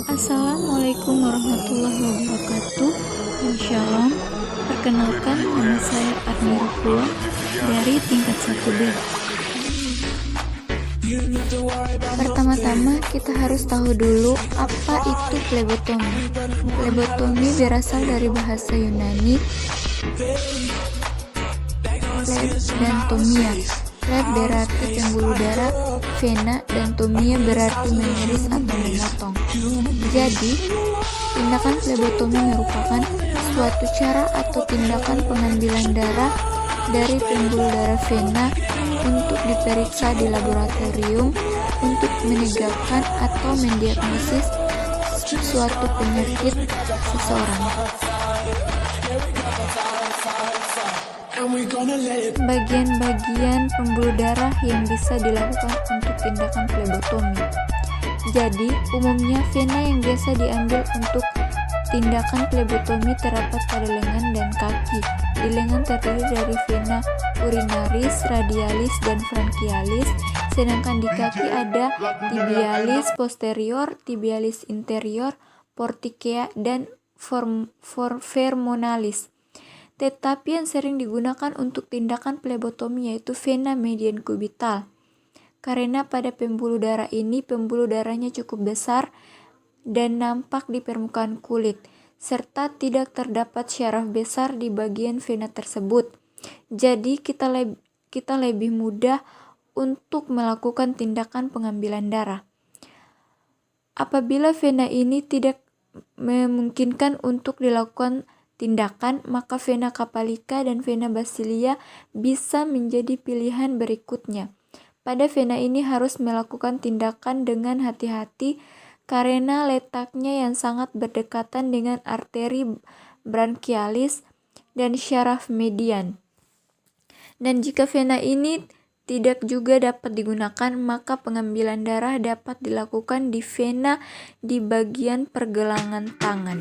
Assalamualaikum warahmatullahi wabarakatuh. Shalom. Perkenalkan, nama saya Arni Rukua dari tingkat 1B. Pertama-tama kita harus tahu dulu apa itu plebotomi. Plebotomi berasal dari bahasa Yunani pleb dan tomia. Pleb berarti pembuluh darah, vena, dan tomia berarti mengiris atau memotong. Jadi, tindakan plebotomi merupakan suatu cara atau tindakan pengambilan darah dari pembuluh darah vena untuk diperiksa di laboratorium untuk menegakkan atau mendiagnosis suatu penyakit seseorang. Bagian-bagian pembuluh darah yang bisa dilakukan untuk tindakan plebotomi. Jadi, umumnya vena yang biasa diambil untuk tindakan plebotomi terdapat pada lengan dan kaki. Di lengan terdiri dari vena urinaris, radialis, dan branchialis, sedangkan di kaki ada tibialis posterior, tibialis interior, porticea, dan femoralis. Tetapi yang sering digunakan untuk tindakan plebotomi yaitu vena median cubital. Karena pada pembuluh darah ini pembuluh darahnya cukup besar dan nampak di permukaan kulit, serta tidak terdapat syaraf besar di bagian vena tersebut. Jadi kita lebih mudah untuk melakukan tindakan pengambilan darah. Apabila vena ini tidak memungkinkan untuk dilakukan tindakan, maka vena capalica dan vena basilia bisa menjadi pilihan berikutnya. Pada vena ini harus melakukan tindakan dengan hati-hati karena letaknya yang sangat berdekatan dengan arteri branchialis dan syaraf median. Dan jika vena ini tidak juga dapat digunakan, maka pengambilan darah dapat dilakukan di vena di bagian pergelangan tangan.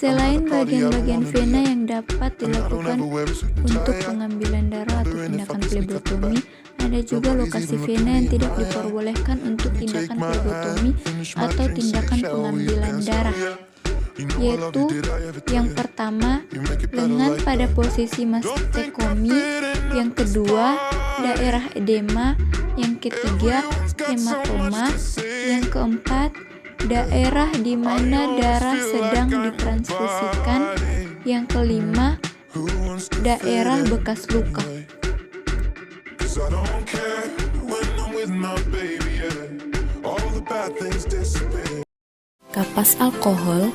Selain bagian-bagian vena yang dapat dilakukan untuk pengambilan darah atau tindakan plebotomi, ada juga lokasi vena yang tidak diperbolehkan untuk tindakan plebotomi atau tindakan pengambilan darah, yaitu yang pertama, lengan pada posisi mastektomi, yang kedua, daerah edema, yang ketiga, hematoma, yang keempat, daerah di mana darah sedang ditransfusikan, yang kelima, daerah bekas luka. Kapas alkohol,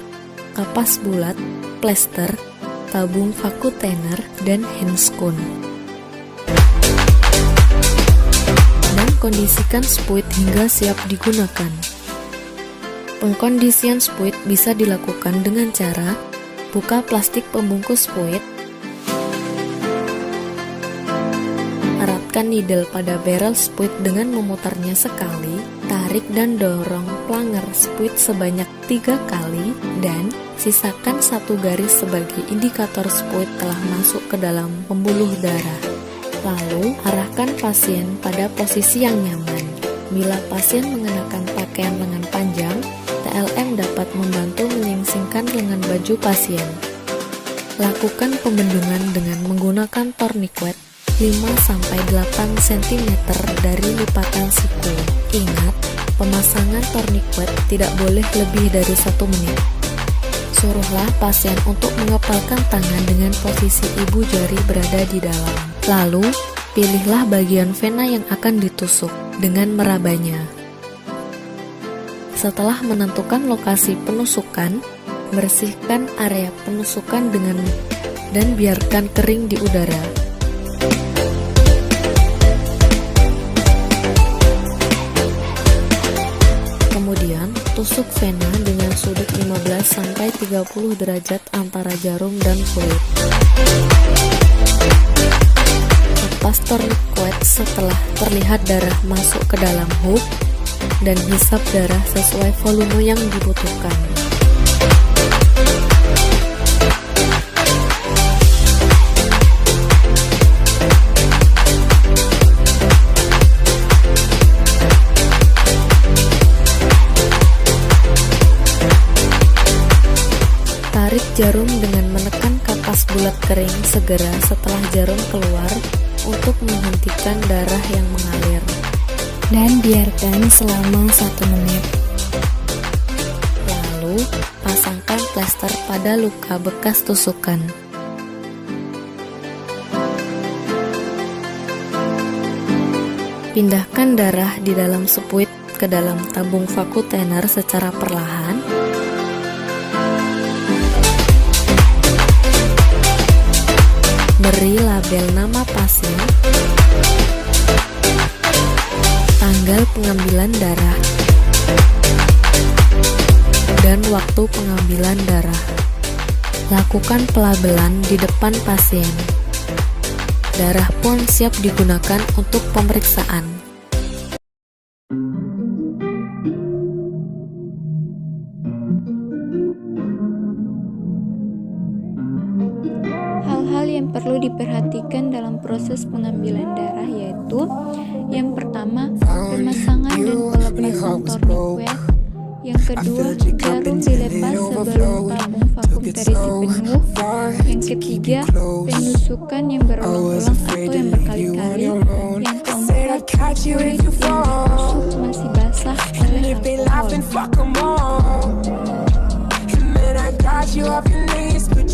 kapas bulat, plester, tabung vakum thinner, dan handscoon. Dan kondisikan spuit hingga siap digunakan. Pengkondisian spuit bisa dilakukan dengan cara buka plastik pembungkus spuit, eratkan needle pada barrel spuit dengan memutarnya sekali, tarik dan dorong planger spuit sebanyak 3 kali, dan sisakan 1 garis sebagai indikator spuit telah masuk ke dalam pembuluh darah. Lalu, arahkan pasien pada posisi yang nyaman. Bila pasien mengenakan pakaian lengan panjang, TLM dapat membantu menyingsingkan lengan baju pasien. Lakukan pembendungan dengan menggunakan tourniquet 5-8 cm dari lipatan siku. Ingat, pemasangan tourniquet tidak boleh lebih dari 1 menit. Suruhlah pasien untuk mengepalkan tangan dengan posisi ibu jari berada di dalam. Lalu, pilihlah bagian vena yang akan ditusuk dengan merabanya. Setelah menentukan lokasi penusukan, bersihkan area penusukan dan biarkan kering di udara. Kemudian, tusuk vena dengan sudut 15-30 derajat antara jarum dan kulit. Lepas tourniquet setelah terlihat darah masuk ke dalam hook, dan hisap darah sesuai volume yang dibutuhkan. jarum dengan menekan kapas bulat kering segera setelah jarum keluar untuk menghentikan darah yang mengalir. Dan biarkan selama 1 menit. Lalu, pasangkan plester pada luka bekas tusukan. Pindahkan darah di dalam spuit ke dalam tabung vacuum thinner secara perlahan. Beri label nama pasien, tanggal pengambilan darah, dan waktu pengambilan darah. Lakukan pelabelan di depan pasien. Darah pun siap digunakan untuk pemeriksaan. Hal-hal yang perlu diperhatikan dalam proses pengambilan darah yaitu yang pertama, pemasangan dan pelepasan tourniquet. Yang kedua, jarum dilepas sebelum tabung vakum terisi penuh. Yang ketiga, penusukan yang berulang-ulang atau yang berkali-kali. Yang keempat, kulit yang ditusuk masih basah oleh alkohol.